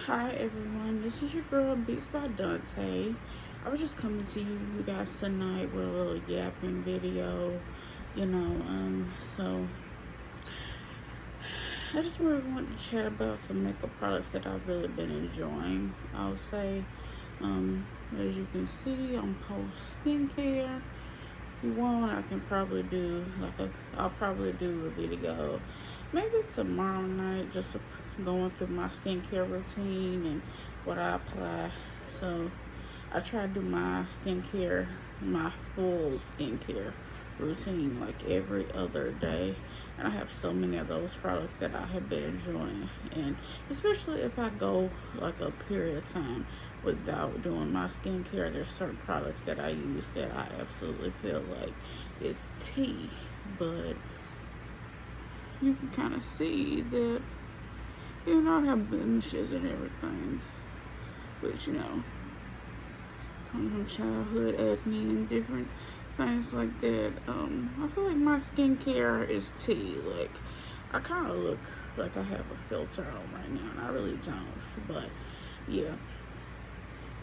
Hi everyone, this is your girl Beats by Dante. I was just coming to you guys tonight with a little yapping video, so I just really wanted to chat about some makeup products that I've really been enjoying. I'll say, as you can see, I'm post skincare. If you want, I can probably do I'll probably do a video maybe tomorrow night, just going through my skincare routine and what I apply. So I try to do my full skincare routine like every other day. And I have so many of those products that I have been enjoying. And especially if I go like a period of time without doing my skincare, there's certain products that I use that I absolutely feel like it's tea. But you can kind of see that, I have blemishes and everything. Which, from childhood acne and different things like that. I feel like my skincare is tea. Like, I kind of look like I have a filter on right now, and I really don't. But, yeah.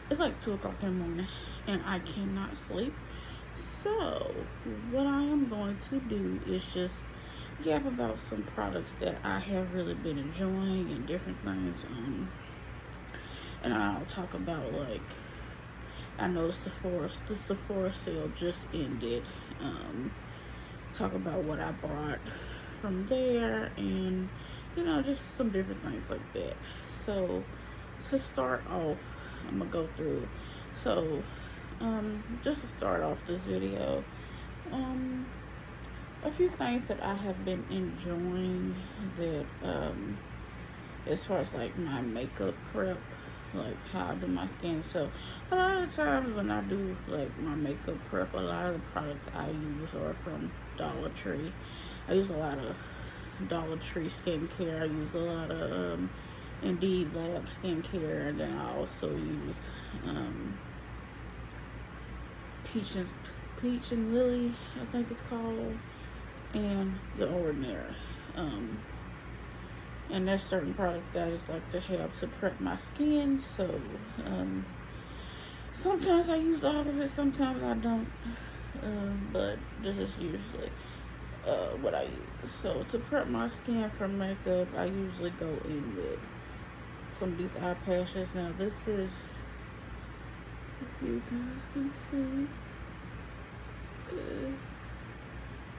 It's like 2 o'clock in the morning, and I cannot sleep. So, what I am going to do is just yap about some products that I have really been enjoying and different things. And I'll talk about, like, I know the Sephora sale just ended. Talk about what I bought from there, and just some different things like that. So to start off, I'm gonna go through. So just to start off this video, a few things that I have been enjoying that as far as like my makeup prep, like how I do my skin. So a lot of times when I do like my makeup prep, a lot of the products I use are from Dollar Tree. I use a lot of Dollar Tree skincare. I use a lot of Indeed Lab skincare, and then I also use Peach and Lily, I think it's called, and The Ordinary. And there's certain products that I just like to have to prep my skin. So sometimes I use all of it, sometimes I don't. But this is usually what I use. So to prep my skin for makeup, I usually go in with some of these eye patches. Now this is, if you guys can see,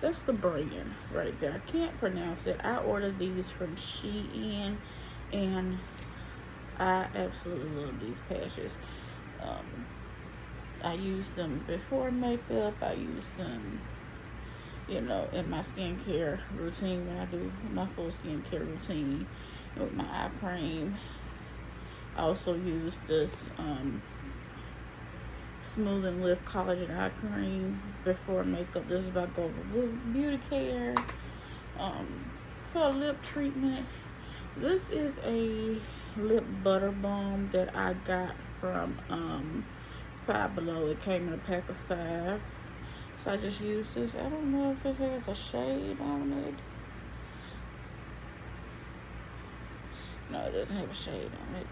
that's the brand right there. I can't pronounce it. I ordered these from Shein, and I absolutely love these patches. I use them before makeup. I use them, in my skincare routine when I do my full skincare routine with my eye cream. I also use this Smooth and Lift Collagen Eye Cream before makeup. This is by Global Beauty Care. For a lip treatment, this is a lip butter balm that I got from Five Below. It came in a pack of 5. So I just use this. I don't know if it has a shade on it. No, it doesn't have a shade on it.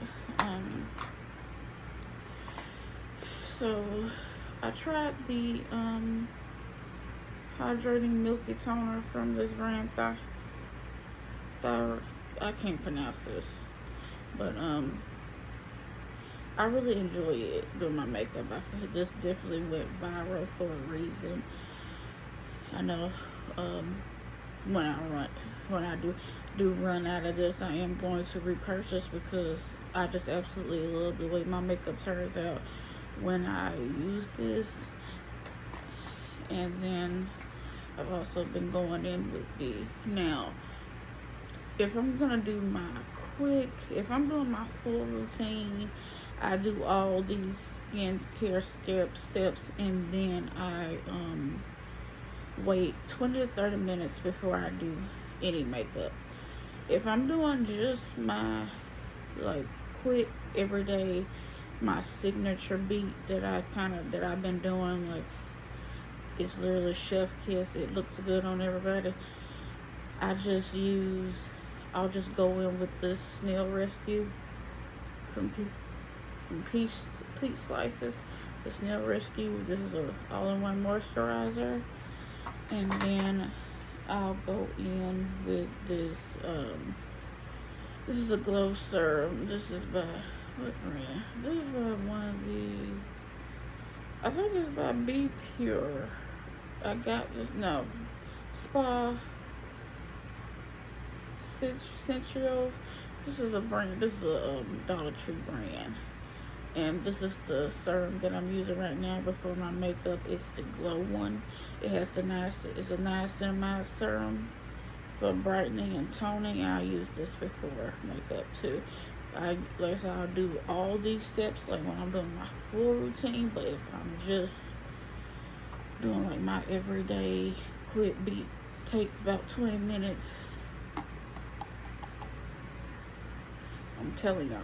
So I tried the hydrating milky toner from this brand. I can't pronounce this, but I really enjoy it doing my makeup. I feel this definitely went viral for a reason. I know when I do run out of this, I am going to repurchase because I just absolutely love the way my makeup turns out when I use this. And then I've also been going in with the, now if I'm gonna do if I'm doing my full routine, I do all these skincare steps, and then I wait 20 to 30 minutes before I do any makeup. If I'm doing just my like quick everyday, my signature beat that I've been doing, like it's literally chef kiss, it looks good on everybody, I'll just go in with this Snail Rescue from Peach Slices, the Snail Rescue. This is a all-in-one moisturizer. And then I'll go in with this. This is a glow serum. This is by what brand? This is by one of the. I think it's by Be Pure. I got this. No, Spa Sensual. This is a brand. This is a Dollar Tree brand. And this is the serum that I'm using right now before my makeup. It's the Glow one. It has the it's a niacinamide serum for brightening and toning. And I use this before makeup too. Like I said, I'll do all these steps like when I'm doing my full routine. But if I'm just doing like my everyday quick beat, takes about 20 minutes. I'm telling y'all.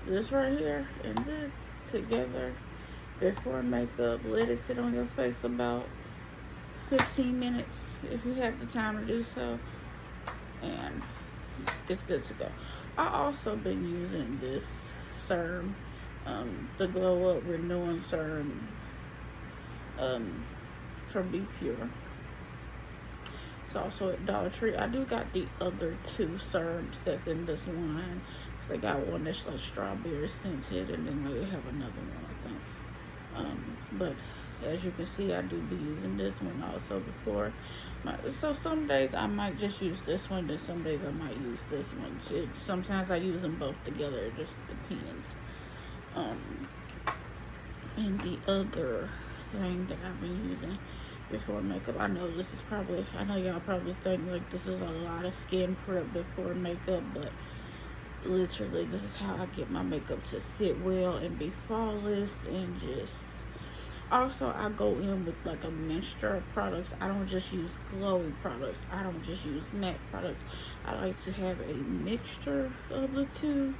This right here and this together before makeup, let it sit on your face about 15 minutes if you have the time to do so, and it's good to go. I also been using this serum, the Glow Up Renewing Serum from Be Pure. It's also at Dollar Tree. I do got the other two serums that's in this line. So they got one that's like strawberry scented, and then they have another one, I think. But as you can see, I do be using this one also before. So some days I might just use this one, then some days I might use this one. Sometimes I use them both together. It just depends. And the other thing that I've been using before makeup, I know y'all probably think like this is a lot of skin prep before makeup, but literally this is how I get my makeup to sit well and be flawless. And just also I go in with like a mixture of products. I don't just use glowy products, I don't just use matte products. I like to have a mixture of the two,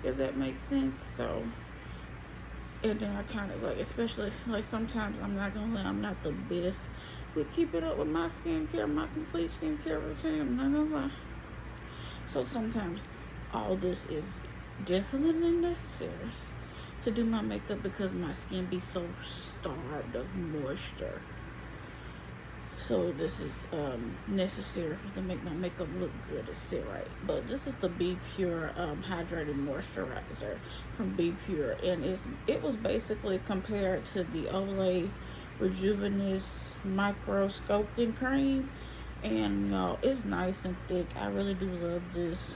if that makes sense. So, and then I kind of like, especially like sometimes I'm not gonna lie, I'm not the best with keeping up with my skincare, my complete skincare routine. I'm not gonna lie. So sometimes all this is definitely necessary to do my makeup because my skin be so starved of moisture. So this is necessary to make my makeup look good and sit right. But this is the Be Pure Hydrating Moisturizer from Be Pure, and it was basically compared to the Olay Rejuvenous Micro Sculpting Cream, and y'all, it's nice and thick. I really do love this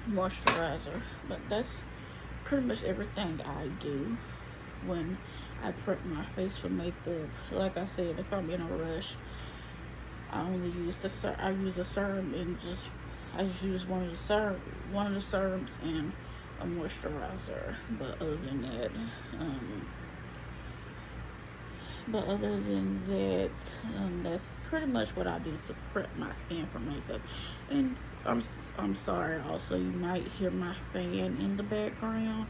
moisturizer. But that's pretty much everything I do when I prep my face for makeup. Like I said, if I'm in a rush, I only use I use a serum, and I just use one of the serums and a moisturizer. But other than that, that's pretty much what I do to prep my skin for makeup. And I'm sorry also, you might hear my fan in the background.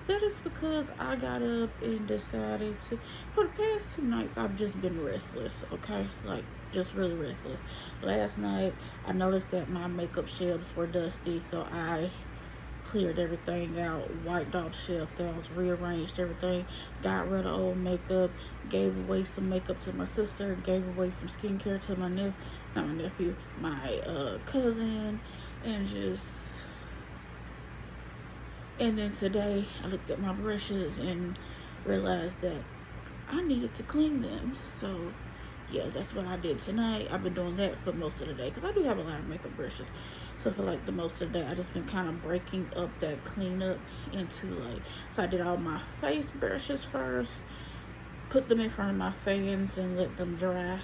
That is because I got up and decided to, for the past 2 nights, I've just been restless, okay? Like, just really restless. Last night, I noticed that my makeup shelves were dusty, so I cleared everything out, wiped off the shelf down, rearranged everything, got rid of old makeup, gave away some makeup to my sister, gave away some skincare to my cousin, and then today I looked at my brushes and realized that I needed to clean them. So yeah, that's what I did tonight. I've been doing that for most of the day because I do have a lot of makeup brushes. So for like the most of the day, I just been kind of breaking up that cleanup into like, so I did all my face brushes first, put them in front of my fans and let them dry.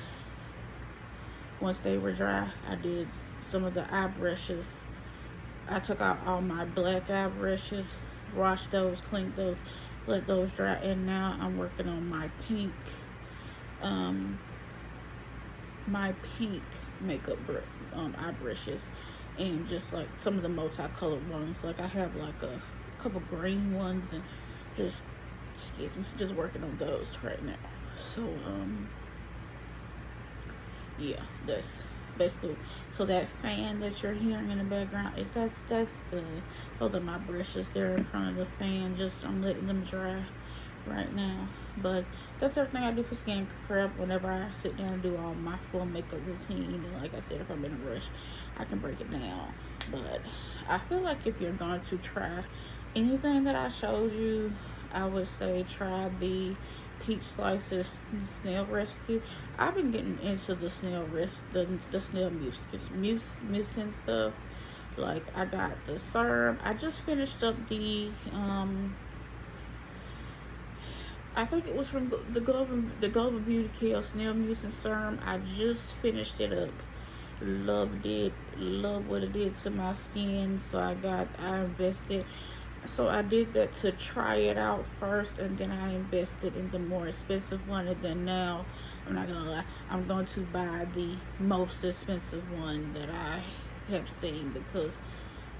Once they were dry, I did some of the eye brushes. I took out all my black eye brushes, washed those, cleaned those, let those dry, and now I'm working on my pink makeup eye brushes, and just like some of the multicolored ones. Like I have like a couple green ones, and just working on those right now. So yeah, that's basically. So that fan that you're hearing in the background is those are my brushes. They're in front of the fan. Just I'm letting them dry right now. But that's everything I do for skin prep whenever I sit down and do all my full makeup routine. And like I said, if I'm in a rush, I can break it down. But I feel like if you're going to try anything that I showed you, I would say try the Peach Slices Snail Rescue. I've been getting into the snail the snail mucin stuff. Like, I got the serum. I just finished up the I think it was from the Global Beauty Care Snail Mucin Serum. I just finished it up. Loved it. Love what it did to my skin. So I invested. So I did that to try it out first, and then I invested in the more expensive one. And then now, I'm not gonna lie, I'm going to buy the most expensive one that I have seen because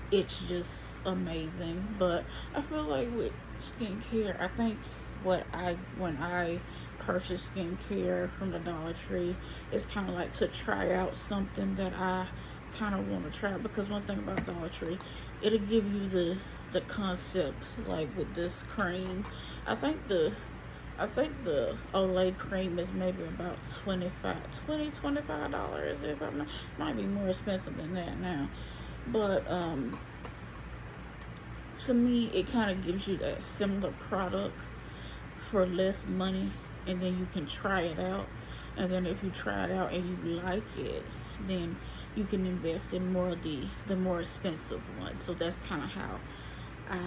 it's just amazing. But I feel like with skincare, I think when I purchase skincare from the Dollar Tree, it's kind of like to try out something that I kind of want to try. Because one thing about Dollar Tree, it'll give you the concept. Like with this cream, I think the Olay cream is maybe about $25 if I'm not, might be more expensive than that now. But to me, it kind of gives you that similar product for less money, and then you can try it out. And then if you try it out and you like it, then you can invest in more of the more expensive ones. So that's kind of how I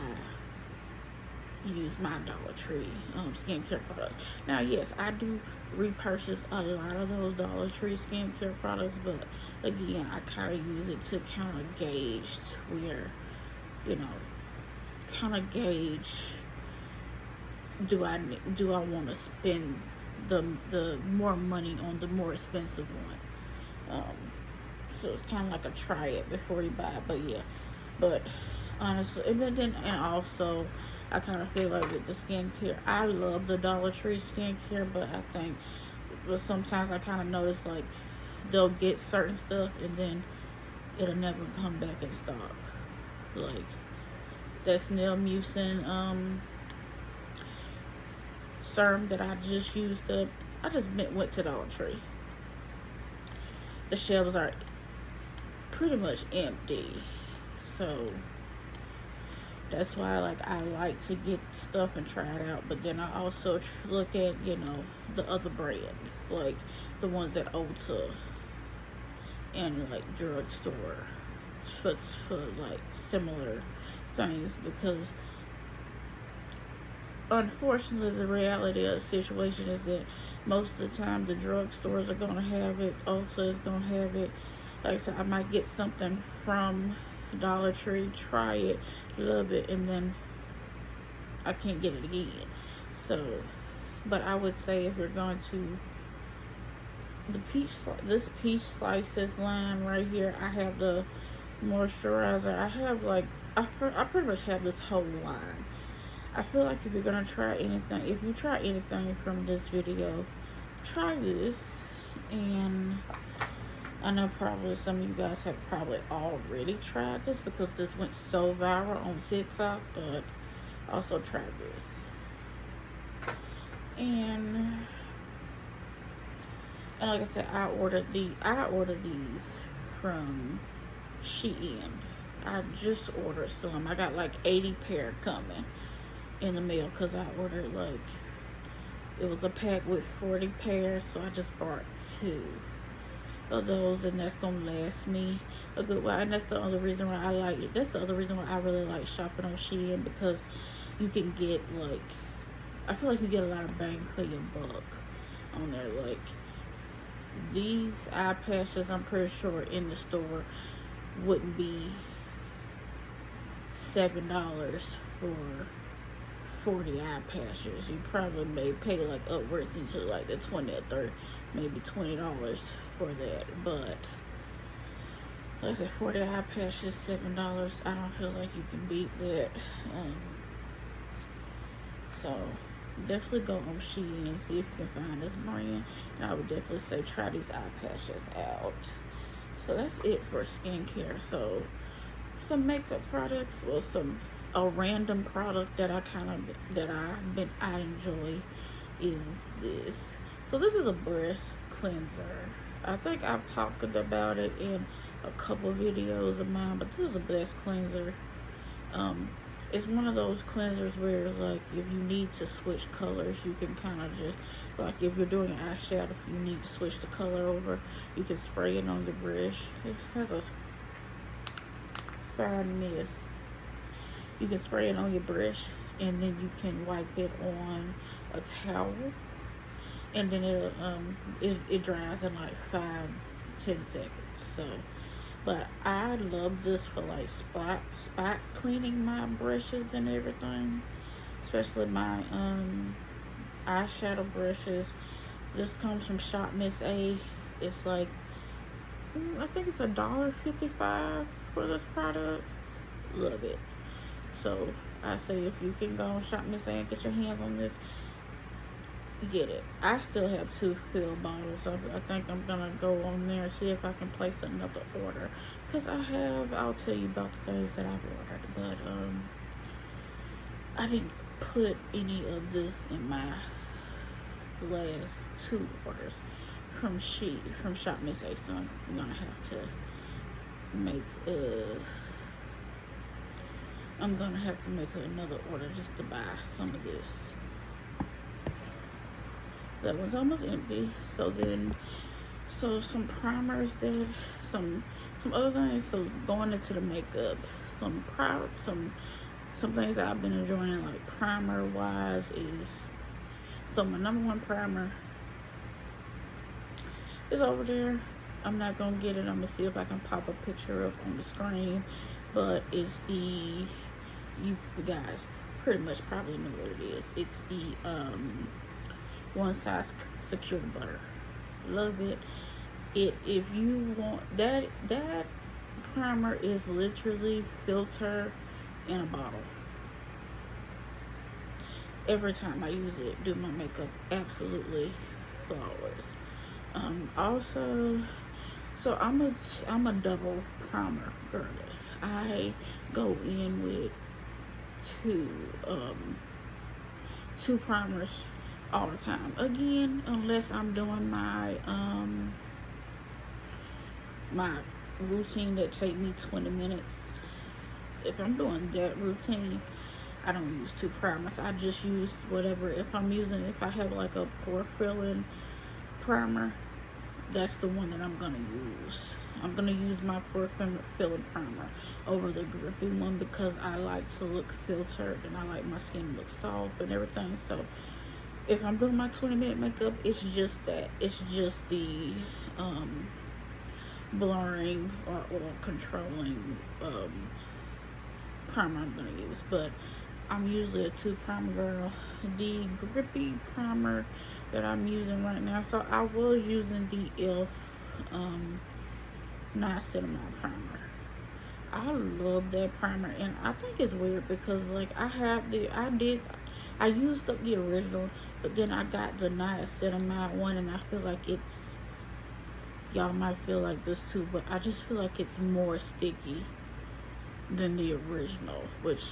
use my Dollar Tree skincare products. Now, yes, I do repurchase a lot of those Dollar Tree skincare products, but again, I kind of use it to kind of gauge where, kind of gauge, do I want to spend the more money on the more expensive one. So it's kind of like a try it before you buy it. But yeah, but honestly, and also I kind of feel like with the skincare, I love the Dollar Tree skincare, but I think sometimes I kind of notice like they'll get certain stuff and then it'll never come back in stock. Like that Snail Mucin serum that I just used up, I just went to Dollar Tree. The shelves are pretty much empty, so that's why I like to get stuff and try it out. But then I also look at the other brands, like the ones at Ulta and like drugstore for like similar things, because unfortunately the reality of the situation is that most of the time the drugstores are going to have it, Ulta is going to have it. Like I said, I might get something from Dollar Tree, try it, love it, and then I can't get it again. So, but I would say if you're going to this Peach Slices line right here, I have the moisturizer. I have I pretty much have this whole line. I feel like if you're gonna try anything, if you try anything from this video, try this. And I know probably some of you guys have probably already tried this because this went so viral on TikTok, but also try this. And like I said, I ordered these from Shein. I just ordered some. I got like 80 pair coming in the mail because I ordered it was a pack with 40 pairs, so I just bought 2 of those, and that's gonna last me a good while. And that's the other reason why I like it. That's the other reason why I really like shopping on Shein, because you can get I feel like you get a lot of bang for your buck on there. Like these eye patches, I'm pretty sure in the store wouldn't be $7 for 40 eye patches. You probably may pay upwards into the 20 or 30, maybe $20 for that. But like I said, 40 eye patches, $7. I don't feel like you can beat that. So definitely go on Shein and see if you can find this brand. And I would definitely say try these eye patches out. So that's it for skincare. So some makeup products, well, a random product that I enjoy is this. So this is a breast cleanser. I think I've talked about it in a couple videos of mine, but this is a breast cleanser. It's one of those cleansers where, like, if you need to switch colors, you can kind of just, like, if you're doing eyeshadow, you need to switch the color over, you can spray it on your brush. It has a fine mist. You can spray it on your brush, and then you can wipe it on a towel, and then it dries in like 5-10 seconds. So, but I love this for like spot cleaning my brushes and everything, especially my eyeshadow brushes. This comes from Shop Miss A. It's like, I think it's $1.55 for this product. Love it. So I say, if you can go on Shop Miss A and get your hands on this, get it. I still have 2 fill bottles. I think I'm gonna go on there and see if I can place another order, because I'll tell you about the things that I've ordered, but I didn't put any of this in my last 2 orders from Shop Miss A, so I'm gonna have to make another order just to buy some of this. That one's almost empty. So some primers, some other things. So going into the makeup, some things that I've been enjoying, like primer wise, is, so my number 1 primer is over there. I'm not gonna get it. I'm gonna see if I can pop a picture up on the screen, but it's you guys pretty much probably know what it is. It's the One Size Secure Butter. Love it. If you want that primer is literally filter in a bottle. Every time I use it, do my makeup absolutely flawless. Also, so I'm a double primer girly. I go in with two primers all the time. Again, unless I'm doing my my routine that take me 20 minutes. If I'm doing that routine, I don't use 2 primers. I just use whatever. If I have like a pore filling primer, that's the one that I'm gonna use. I'm gonna use my pore filling primer over the grippy one, because I like to look filtered and I like my skin to look soft and everything. So if I'm doing my 20-minute makeup, it's just that. It's just the blurring or controlling primer I'm gonna use. But I'm usually a 2 primer girl. The grippy primer that I'm using right now, so I was using the e.l.f. Niacinamide primer. I love that primer, and I think it's weird because, like, I used up the original, but then I got the niacinamide one, and I feel like y'all might feel like this too, but I just feel like it's more sticky than the original, which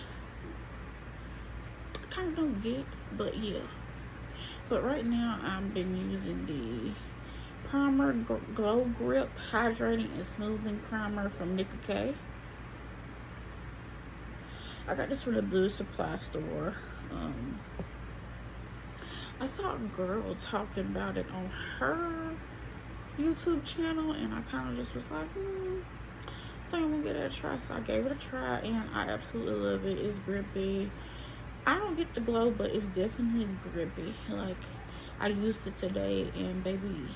I kind of don't get, but yeah. But right now, I've been using the Primer Glow Grip Hydrating and Smoothing Primer from Nicka K. I got this from the Blue Supply store. I saw a girl talking about it on her YouTube channel, and I kind of just was like, I think I'm gonna give it a try. So I gave it a try, and I absolutely love it. It's grippy. I don't get the glow, but it's definitely grippy. Like, I used it today, and baby,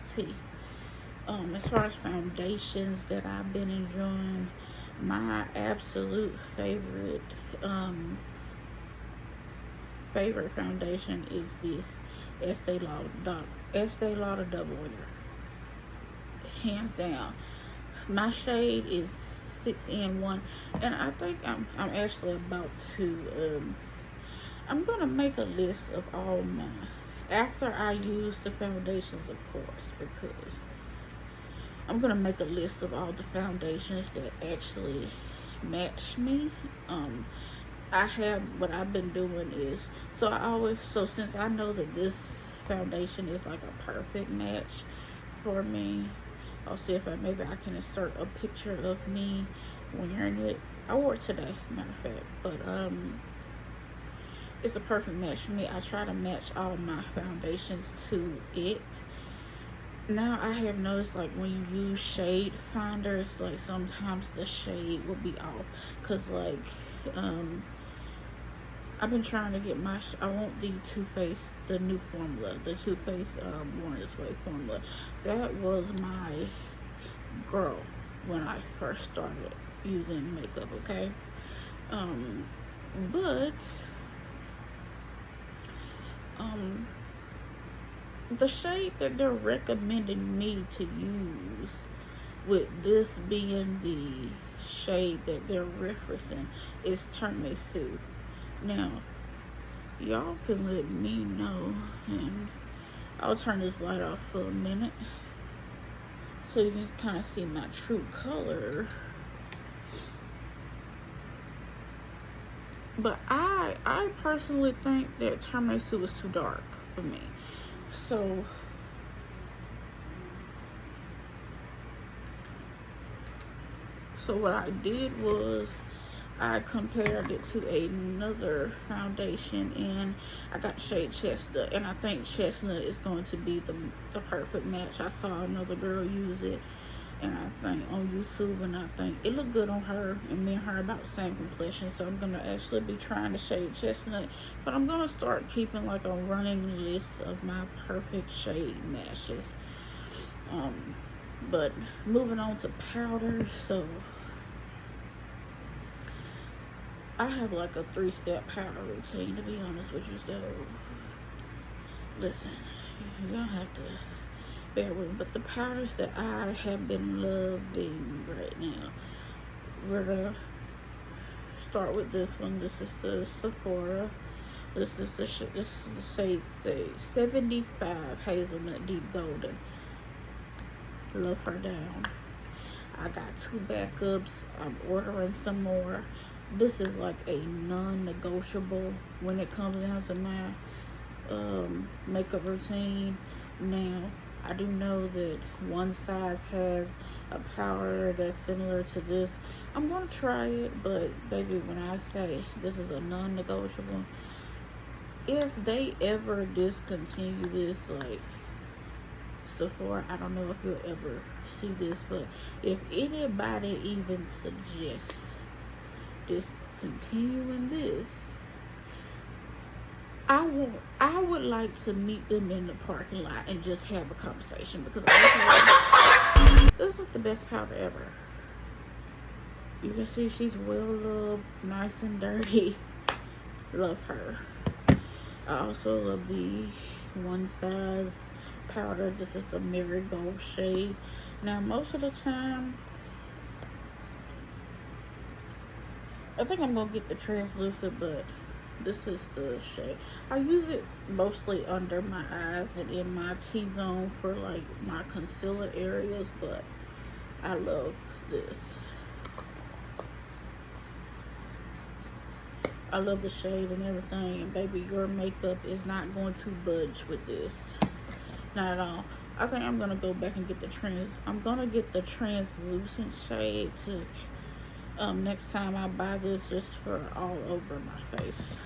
see. As far as foundations that I've been enjoying, my absolute favorite foundation is this Estee Lauder Double Wear. Hands down. My shade is 6N1, and I think I'm actually about to I'm gonna make a list of all my, after I use the foundations, of course, because I'm gonna make a list of all the foundations that actually match me. What I've been doing is, so since I know that this foundation is like a perfect match for me, I'll see if maybe I can insert a picture of me wearing it. I wore it today, matter of fact, but it's a perfect match for me. I try to match all of my foundations to it. Now I have noticed, like, when you use shade finders, like sometimes the shade will be off, cause like I've been trying to get I want the Too Faced, the new formula, the Too Faced Born This Way formula. That was my girl when I first started using makeup, okay? But the shade that they're recommending me to use, with this being the shade that they're referencing, is Tiramisu. Now, y'all can let me know, and I'll turn this light off for a minute so you can kind of see my true color. But I personally think that Tiramisu is too dark for me. So what I did was I compared it to another foundation, and I got shade Chestnut, and I think Chestnut is going to be the perfect match. I saw another girl use it, and I think on YouTube, and I think it looked good on her, and me and her about the same complexion. So I'm gonna actually be trying the shade Chestnut, but I'm gonna start keeping like a running list of my perfect shade matches. But moving on to powders, so I have like a 3-step powder routine, to be honest with you. So listen, you're gonna have to bear with me. But the powders that I have been loving right now, we're gonna start with this one. This is the Sephora. This is the shade 75 Hazelnut Deep Golden. Love her down. I got 2 backups. I'm ordering some more. This is like a non-negotiable when it comes down to my makeup routine. Now, I do know that One Size has a powder that's similar to this. I'm gonna try it, but baby, when I say this is a non-negotiable, if they ever discontinue this, like Sephora, I don't know if you'll ever see this, but if anybody even suggests discontinuing this, I would like to meet them in the parking lot and just have a conversation, because this is like the best powder ever. You can see she's well loved, nice and dirty. Love her. I also love the One Size powder. This is the Marigold shade. Now, most of the time, I think I'm gonna get the translucent, but this is the shade. I use it mostly under my eyes and in my T-zone for like my concealer areas, but I love this. I love the shade and everything, and baby, your makeup is not going to budge with this. Not at all. I think I'm gonna go back and get the translucent shade to next time I buy this, just for all over my face.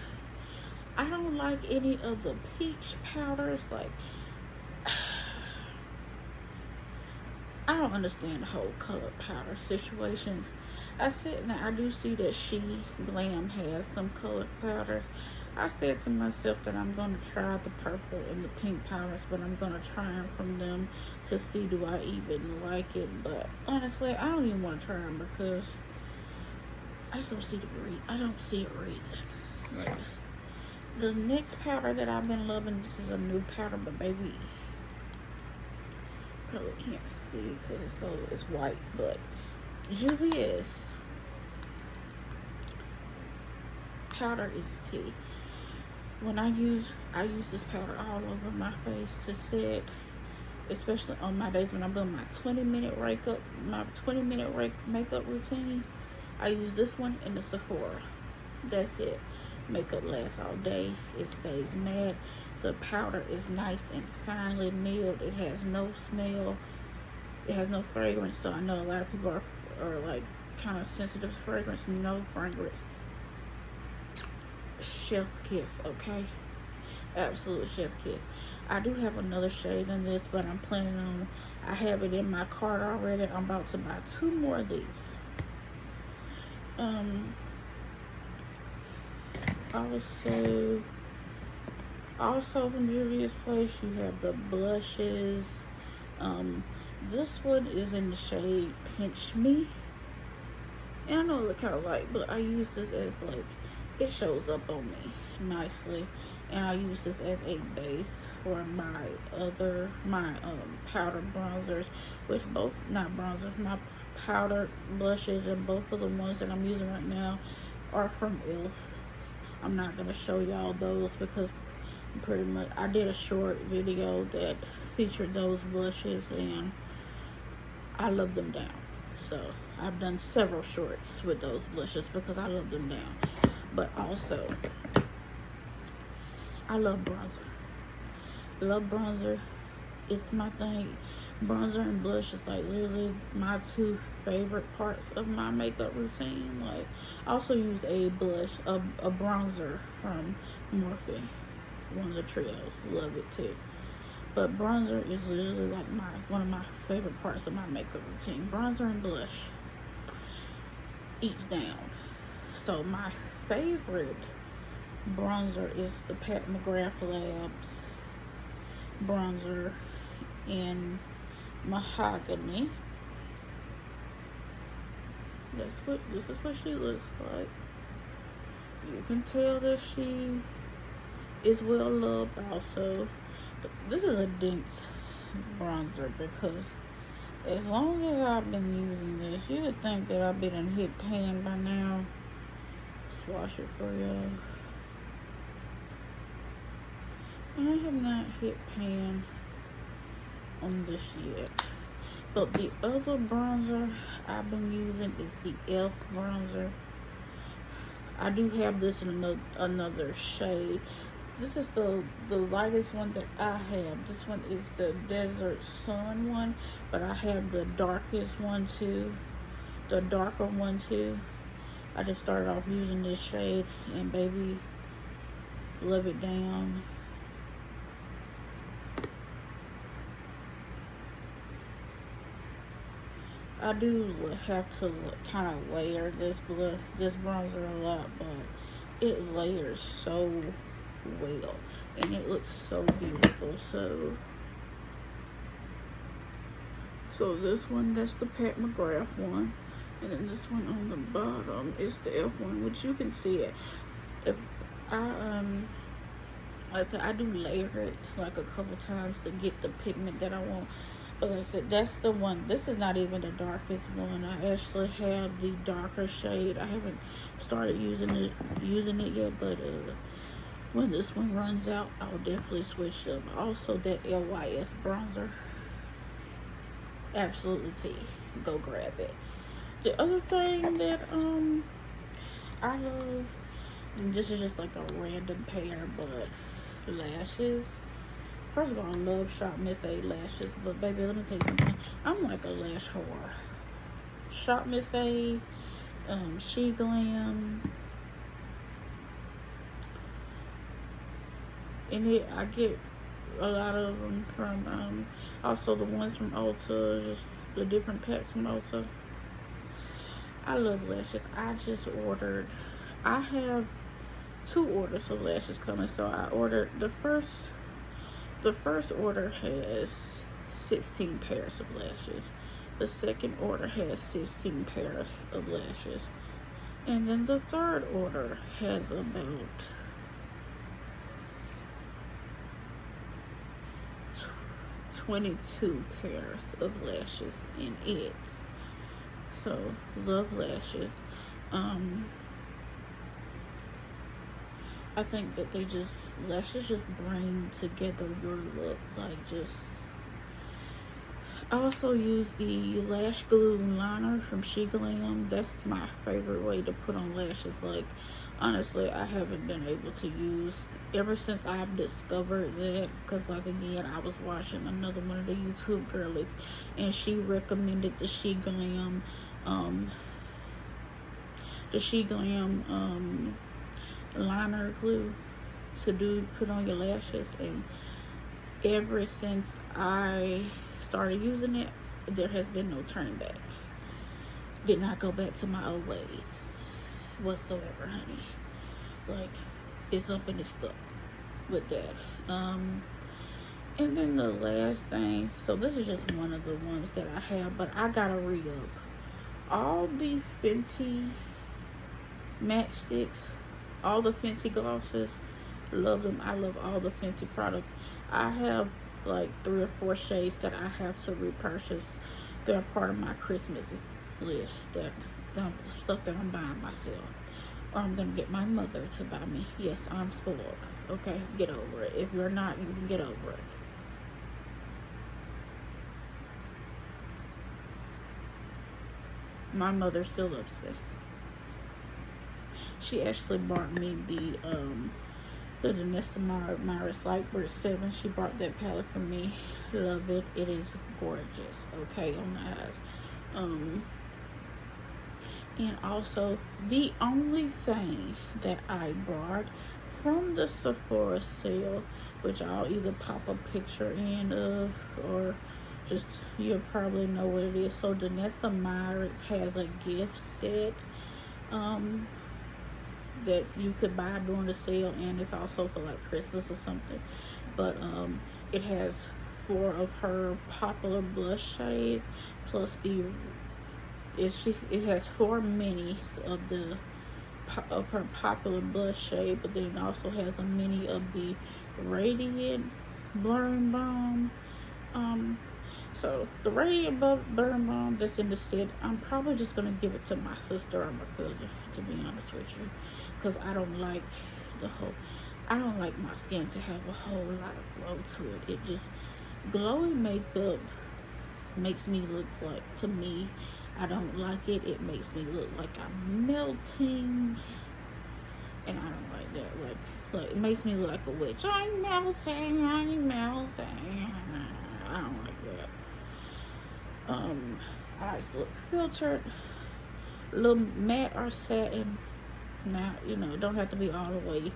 I don't like any of the peach powders. Like, I don't understand the whole color powder situation. Now I do see that She Glam has some colored powders. I said to myself that I'm going to try the purple and the pink powders, but I'm going to try them from them to see do I even like it. But honestly, I don't even want to try them, because I just don't see a reason. Like, the next powder that I've been loving, this is a new powder, but baby, probably can't see because it's white, but Juvia's powder is tea. When I use this powder all over my face to set, especially on my days when I'm doing my 20-minute makeup routine. I use this one in the Sephora. That's it. Makeup lasts all day. It stays matte. The powder is nice and finely milled. It has no smell. It has no fragrance. So I know a lot of people are like kind of sensitive to fragrance. No fragrance. Chef kiss, okay? Absolute chef kiss. I do have another shade in this, but I'm planning on, I have it in my cart already. I'm about to buy 2 more of these. Also from Juvia's Place, you have the blushes. This one is in the shade Pinch Me. And I know it look kind of light, but I use this as like, it shows up on me nicely. And I use this as a base for my powder bronzers, which both, not bronzers, my powder blushes, and both of the ones that I'm using right now are from e.l.f. I'm not going to show y'all those because pretty much I did a short video that featured those blushes and I love them down. So I've done several shorts with those blushes because I love them down. But also, I love bronzer. Love bronzer. It's my thing. Bronzer and blush is like literally my 2 favorite parts of my makeup routine. Like, I also use a bronzer from Morphe, one of the trios. Love it too. But bronzer is literally like one of my favorite parts of my makeup routine. Bronzer and blush, each down. So my favorite bronzer is the Pat McGrath Labs bronzer in Mahogany. This is what she looks like. You can tell that she is well loved. Also, this is a dense bronzer because as long as I've been using this, you would think that I've been in hit pan by now. Swatch it for y'all. And I have not hit pan on this yet. But the other bronzer I've been using is the e.l.f. bronzer. I do have this in another shade. This is the lightest one that I have. This one is the Desert Sun one, but I have the darkest one too, the darker one too. I just started off using this shade, and baby, love it down. I do have to kind of layer this bronzer a lot, but it layers so well and it looks so beautiful. So this one, that's the Pat McGrath one, and then this one on the bottom is the e.l.f. one, which you can see it. If I do layer it like a couple times to get the pigment that I want. But like I said, that's the one. This is not even the darkest one. I actually have the darker shade. I haven't started using it yet, but when this one runs out, I'll definitely switch them. Also, that LYS bronzer, absolutely tea. Go grab it. The other thing that I love, and this is just like a random pair, but lashes. First of all, I love Shop Miss A lashes, but baby, let me tell you something. I'm like a lash whore. Shop Miss A, She Glam, and I get a lot of them from, also the ones from Ulta, just the different packs from Ulta. I love lashes. I have 2 orders of lashes coming, so I ordered the first order has 16 pairs of lashes. The second order has 16 pairs of lashes. And then the third order has about 22 pairs of lashes in it. So, love lashes. I think that lashes just bring together your look. Like, just, I also use the lash glue liner from Sheglam. That's my favorite way to put on lashes. Like, honestly, I haven't been able to use ever since I've discovered that. Because, like, again, I was watching another one of the YouTube girlies, and she recommended um, the Sheglam liner glue to put on your lashes. And ever since I started using it, there has been no turning back. Did not go back to my old ways whatsoever, honey. Like, it's up and it's stuck with that. And then the last thing, so this is just one of the ones that I have, but I gotta re-up all the Fenty matchsticks, all the Fenty glosses. Love them. I love all the Fenty products. I have like 3 or 4 shades that I have to repurchase. They're part of my Christmas list, that stuff that I'm buying myself, or I'm gonna get my mother to buy me. Yes, I'm spoiled. Okay, get over it. If you're not, you can get over it. My mother still loves me. She actually bought me the Danessa Myrus Lightbird 7. She bought that palette for me. Love it. It is gorgeous. Okay, on the eyes. And also, the only thing that I bought from the Sephora sale, which I'll either pop a picture in of, or just, you'll probably know what it is. So Danessa Myrus has a gift set that you could buy during the sale, and it's also for like Christmas or something. But it has 4 of her popular blush shades, plus it has 4 minis of her popular blush shade, but then it also has a mini of the Radiant Blurring Balm. So the Radiant Blurring Balm that's in the set, I'm probably just gonna give it to my sister or my cousin, to be honest with you, because I don't like my skin to have a whole lot of glow to it. It just, glowing makeup makes me look like, to me, I don't like it. It makes me look like I'm melting, and I don't like that. Like it makes me look like a witch. I'm melting. I don't like that. Eyes look filtered, a little matte or satin. Not, it don't have to be all the way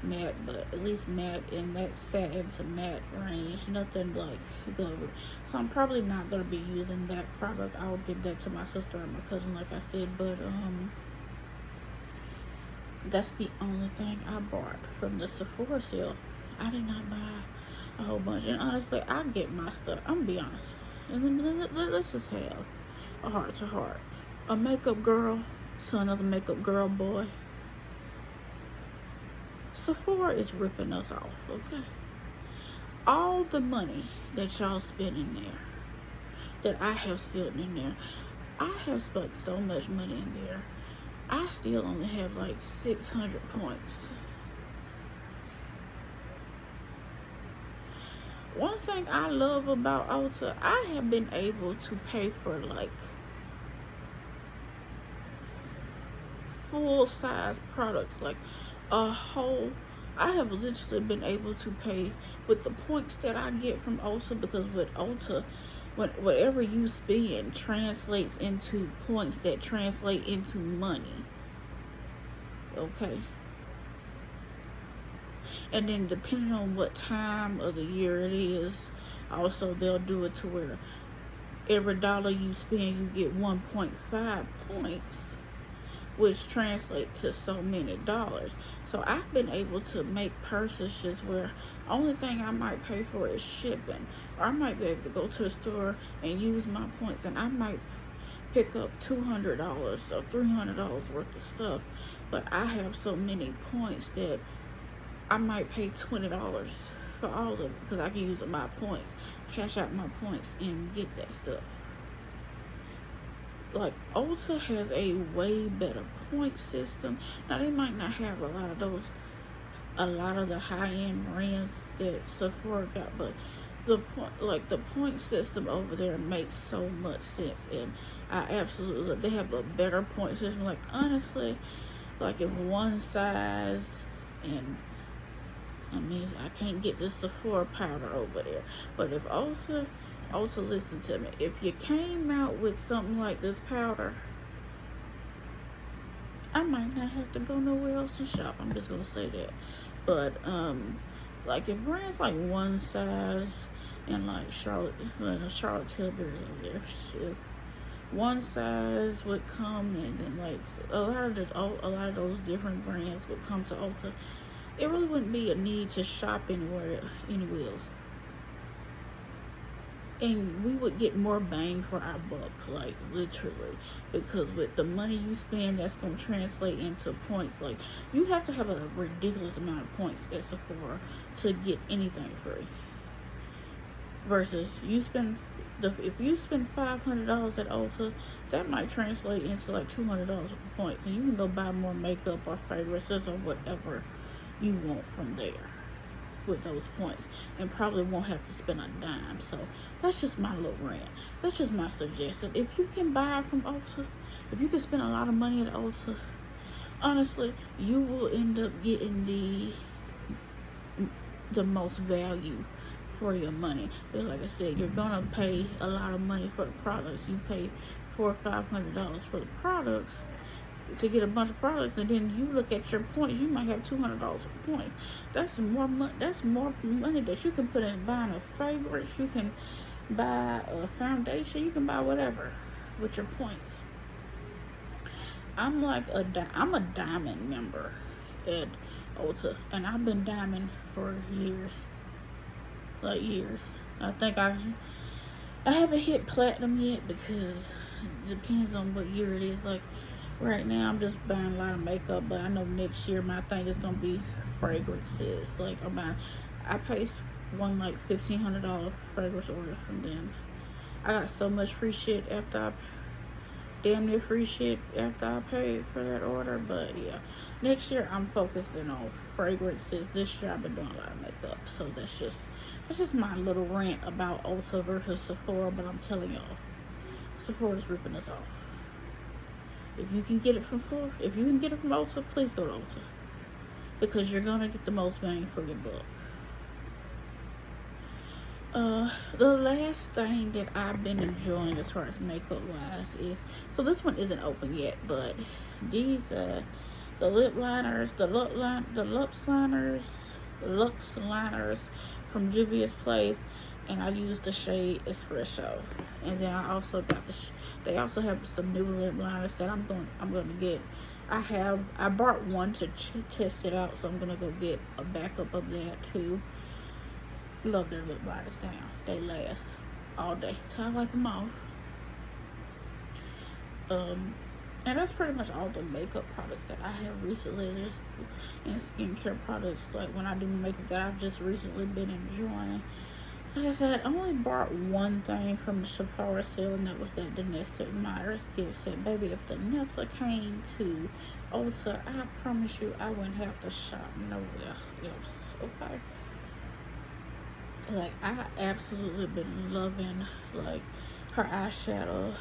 matte, but at least matte in that satin to matte range. Nothing like glowy. So I'm probably not going to be using that product. I'll give that to my sister and my cousin, like I said. But that's the only thing I bought from the Sephora sale. I did not buy a whole bunch, and honestly, I get my stuff, I'm gonna be honest, and then let's just have a heart to heart. A makeup girl to another makeup girl boy, Sephora is ripping us off, okay? All the money that y'all spend in there, that I have spent in there, I have spent so much money in there. I still only have like 600 points. One thing I love about Ulta, I have been able to pay for like full-size products, like a whole, I have literally been able to pay with the points that I get from Ulta, because with Ulta, whatever you spend translates into points that translate into money. Okay? And then depending on what time of the year it is, also they'll do it to where every dollar you spend, you get 1.5 points, which translates to so many dollars. So I've been able to make purchases where only thing I might pay for is shipping, or I might be able to go to the store and use my points, and I might pick up $200 or $300 worth of stuff, but I have so many points that I might pay $20 for all of it, because I can use my points, cash out my points, and get that stuff. Like, Ulta has a way better point system. Now, they might not have a lot of the high-end brands that Sephora got, but the point, like the point system over there makes so much sense, and I absolutely they have a better point system. Like honestly, like if one size, and I mean I can't get the Sephora powder over there, but if Ulta, listen to me. If you came out with something like this powder, I might not have to go nowhere else to shop. I'm just gonna say that. But like if brands like One Size and like Charlotte Tilbury over there, if One Size would come, and then like a lot of those different brands would come to Ulta, it really wouldn't be a need to shop anywhere else, and we would get more bang for our buck, like literally, because with the money you spend, that's going to translate into points. Like you have to have a ridiculous amount of points at Sephora to get anything free, versus if you spend $500 at Ulta, that might translate into like $200 of points, and you can go buy more makeup or fragrances or whatever you want from there with those points, and probably won't have to spend a dime. So that's just my little rant. That's just my suggestion. If you can buy from Ulta, if you can spend a lot of money at Ulta, honestly, you will end up getting the most value for your money. But like I said, you're gonna pay a lot of money for the products. You pay $400 or $500 for the products to get a bunch of products, and then you look at your points, you might have $200 of points. That's more money. That's more money that you can put in buying a fragrance. You can buy a foundation. You can buy whatever with your points. I'm a diamond member at Ulta, and I've been diamond for years, like years. I think I haven't hit platinum yet, because it depends on what year it is. Like right now, I'm just buying a lot of makeup, but I know next year my thing is gonna be fragrances. Like I placed one like $1,500 fragrance order from them. I got so much free shit damn near free shit after I paid for that order. But yeah, next year I'm focusing on fragrances. This year I've been doing a lot of makeup, so that's just my little rant about Ulta versus Sephora. But I'm telling y'all, Sephora's ripping us off. If you can get it from Ulta, please go to Ulta, because you're gonna get the most bang for your buck. The last thing that I've been enjoying as far as makeup wise is, so this one isn't open yet, but these the lip liners, the Luxe liners from Juvia's Place, and I use the shade Espresso. And then I also got they also have some new lip liners that I'm going to get. I bought one to test it out, so I'm gonna go get a backup of that too. Love their lip liners down. They last all day till I wipe them off. And that's pretty much all the makeup products that I have recently. And skincare products, like when I do makeup, that I've just recently been enjoying. Like I said, I only bought one thing from the Sephora sale, and that was that Danessa Myers gift set. Baby, if Danessa came to Ulta, I promise you I wouldn't have to shop nowhere else. Okay? Like, I absolutely been loving like her eyeshadow.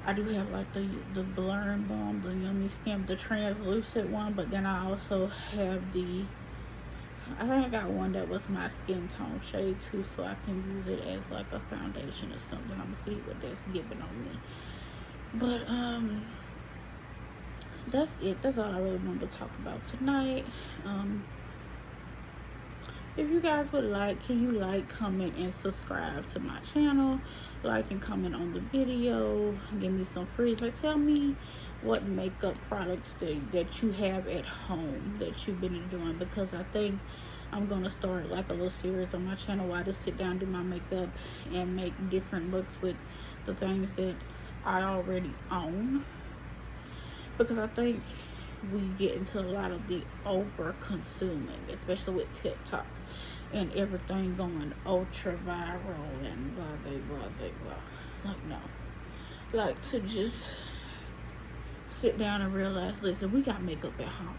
I do have like the Blurring Balm, the Yummy Skin, the translucent one, but then I also have I think I got one that was my skin tone shade too, so I can use it as like a foundation or something. I'm gonna see what that's giving on me. But that's it. That's all I really wanted to talk about tonight. If you guys would like, can you like, comment, and subscribe to my channel? Like and comment on the video. Give me some free. Like, tell me what makeup products that you have at home that you've been enjoying, because I think I'm gonna start like a little series on my channel where I just sit down, do my makeup, and make different looks with the things that I already own, because I think we get into a lot of the over consuming, especially with TikToks and everything going ultra viral and blah blah blah blah. Like, no, like to just sit down and realize, listen, we got makeup at home.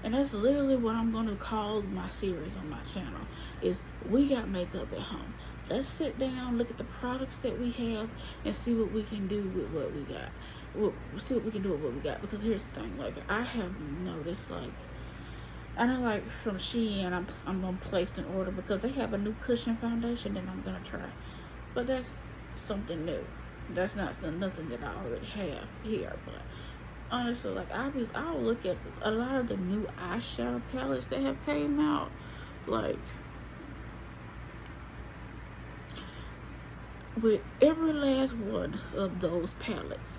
And that's literally what I'm going to call my series on my channel, is We Got Makeup at Home. Let's sit down, look at the products that we have, and see what we can do with what we got. We'll see what we can do with what we got. Because here's the thing, like, I have noticed, like, I know, like, from Shein, I'm going to place an order because they have a new cushion foundation that I'm going to try. But that's something new. That's nothing that I already have here. But honestly, like, I'll look at a lot of the new eyeshadow palettes that have came out. Like, with every last one of those palettes,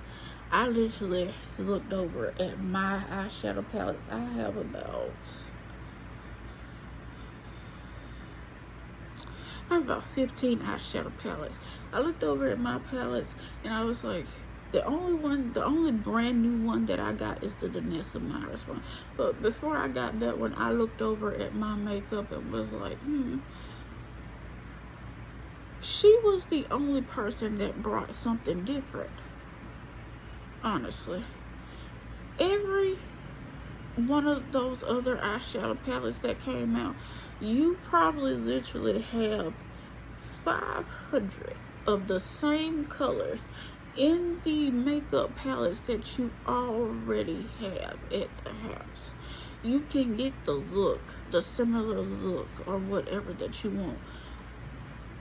I literally looked over at my eyeshadow palettes. I have about 15 eyeshadow palettes. I looked over at my palettes and I was like, the only brand new one that I got is the Danessa Myricks one. But before I got that one, I looked over at my makeup and was like, she was the only person that brought something different. Honestly, every one of those other eyeshadow palettes that came out, you probably literally have 500 of the same colors in the makeup palettes that you already have at the house. You can get the look, the similar look, or whatever that you want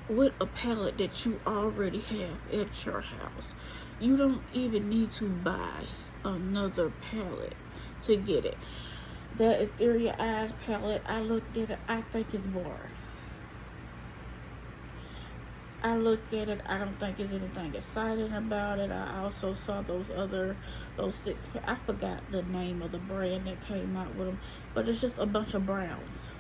with a palette that you already have at your house. You don't even need to buy another palette to get it. That Ethereal Eyes palette, I looked at it, I think it's boring. I looked at it, I don't think there's anything exciting about it. I also saw those 6, I forgot the name of the brand that came out with them, but it's just a bunch of browns.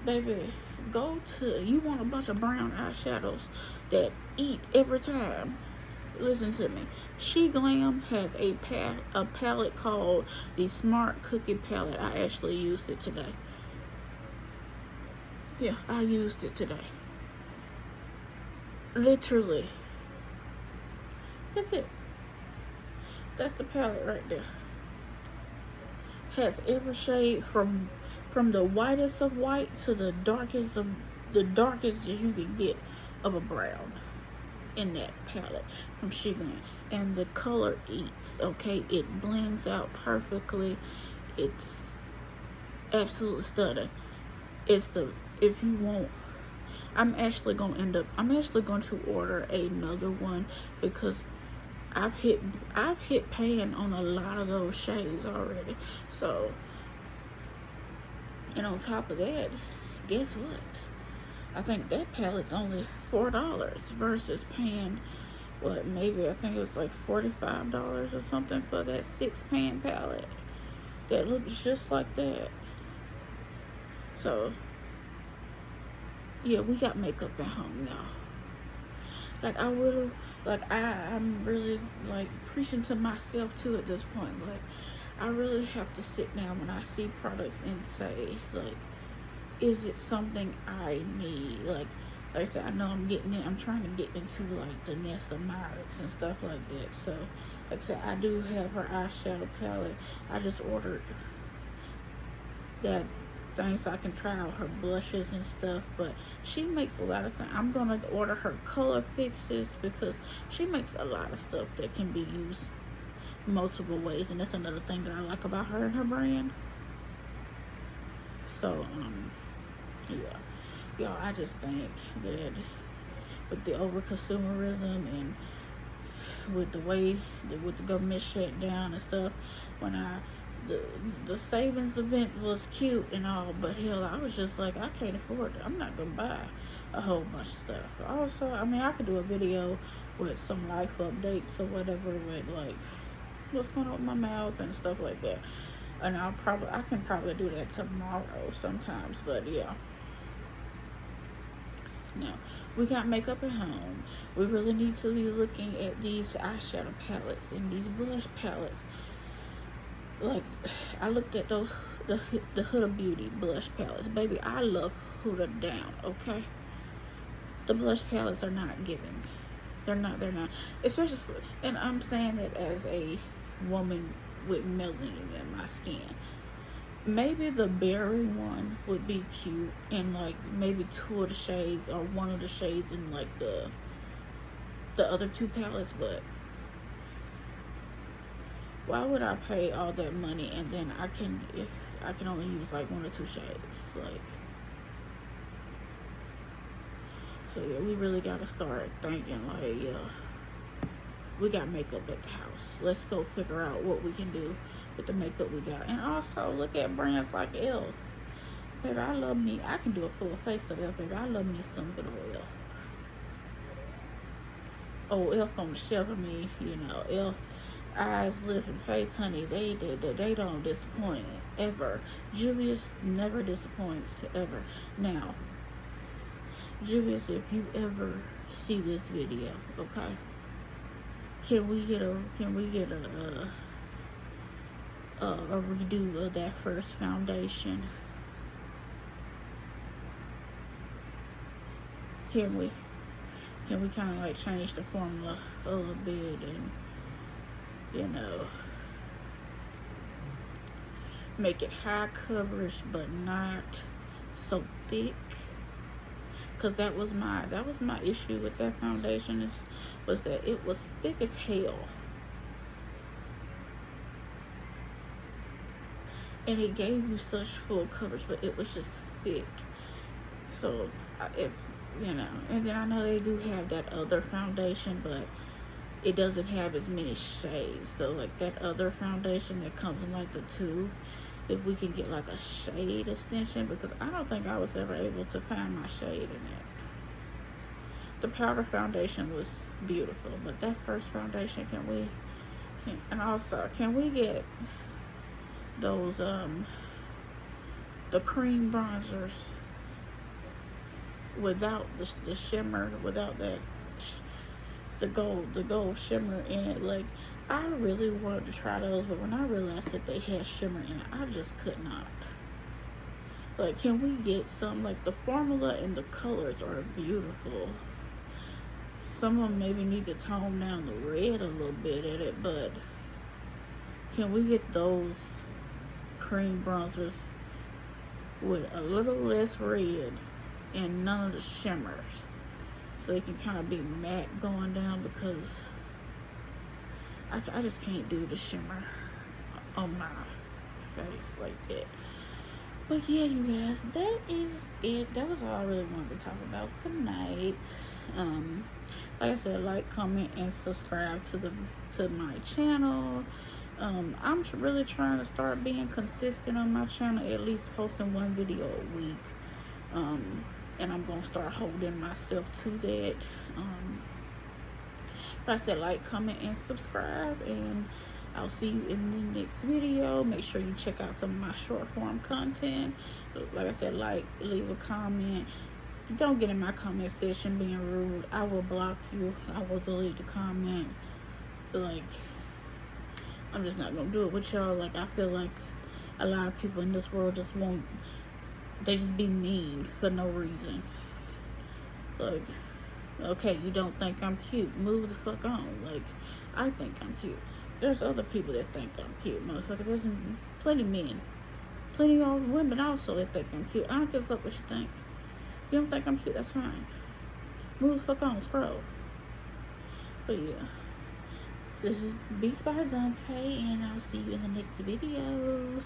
Baby, you want a bunch of brown eyeshadows that eat every time. Listen to me. SheGlam has a palette called the Smart Cookie palette. I actually used it today. Yeah, I used it today. Literally. That's it. That's the palette right there. Has every shade from the whitest of white to the darkest that you can get of a brown in that palette from SheGlam. And the color eats, okay? It blends out perfectly. It's absolutely stunning. If you want, I'm actually going to order another one because I've hit pan on a lot of those shades already. So, and on top of that, guess what? I think that palette's only $4 versus paying, maybe I think it was like $45 or something for that 6-pan palette that looks just like that. So, yeah, we got makeup at home now. Like, I'm really, like, preaching to myself too at this point. Like, I really have to sit down when I see products and say, like, is it something I need? Like I said, I know I'm trying to get into, like, the Danessa Myricks and stuff like that. So, like I said, I do have her eyeshadow palette. I just ordered that thing so I can try out her blushes and stuff. But she makes a lot of things. I'm going to order her color fixes because she makes a lot of stuff that can be used multiple ways. And that's another thing that I like about her and her brand. So, yeah. Y'all, I just think that with the over-consumerism and with the way with the government shut down and stuff, the savings event was cute and all, but hell, I was just like, I can't afford it. I'm not gonna buy a whole bunch of stuff. Also, I mean, I could do a video with some life updates or whatever with, like, what's going on with my mouth and stuff like that. And I can probably do that tomorrow sometimes, but yeah. No, we got makeup at home. We really need to be looking at these eyeshadow palettes and these blush palettes. Like, I looked at the Huda Beauty blush palettes. Baby, I love Huda down, okay? The blush palettes are not giving. They're not. Especially and I'm saying that as a woman with melanin in my skin. maybe the berry one would be cute, and like maybe two of the shades or one of the shades in like the other two palettes. But why would I pay all that money and then if I can only use like one or two shades? Like, so yeah, we really gotta start thinking like, yeah, we got makeup at the house. Let's go figure out what we can do with the makeup we got. And also look at brands like Elle. Baby, I love me. I can do a full face of Elle, baby. I love me some good oil. Oh, Elle on the shelf. I mean, you know, Elle eyes, lips, and face, honey. They don't disappoint ever. Juvia's never disappoints ever. Now, Juvia's, if you ever see this video, okay, can we get a redo of that first foundation? Can we kind of like change the formula a little bit, and you know, make it high coverage but not so thick? Because that was my issue with that foundation, was that it was thick as hell, and it gave you such full coverage, but it was just thick. So if you know, and then I know they do have that other foundation, but it doesn't have as many shades. So like that other foundation that comes in like the tube, if we can get like a shade extension, because I don't think I was ever able to find my shade in it. The powder foundation was beautiful, but that first foundation, and also can we get those the cream bronzers without the shimmer, without that the gold shimmer in it? Like, I really wanted to try those, but when I realized that they had shimmer in it, I just could not. Like, can we get some? Like, the formula and the colors are beautiful. Some of them maybe need to tone down the red a little bit in it, but can we get those cream bronzers with a little less red and none of the shimmers, so they can kind of be matte going down? Because I just can't do the shimmer on my face like that. But yeah, you guys, that is it. That was all I really wanted to talk about tonight. Like I said, like, comment, and subscribe to my channel. I'm really trying to start being consistent on my channel, at least posting one video a week. And I'm gonna start holding myself to that. Like I said, like, comment, and subscribe, and I'll see you in the next video. Make sure you check out some of my short form content. Like I said, like, leave a comment. Don't get in my comment section being rude. I will block you. I will delete the comment. Like, I'm just not gonna do it with y'all. Like, I feel like a lot of people in this world just they just be mean for no reason. Like, okay, you don't think I'm cute, move the fuck on. Like, I think I'm cute. There's other people that think I'm cute, motherfucker. There's plenty of men, plenty of women also that think I'm cute. I don't give a fuck what you think. You don't think I'm cute, that's fine. Move the fuck on, scroll. But yeah, this is Beats by Dante, and I'll see you in the next video.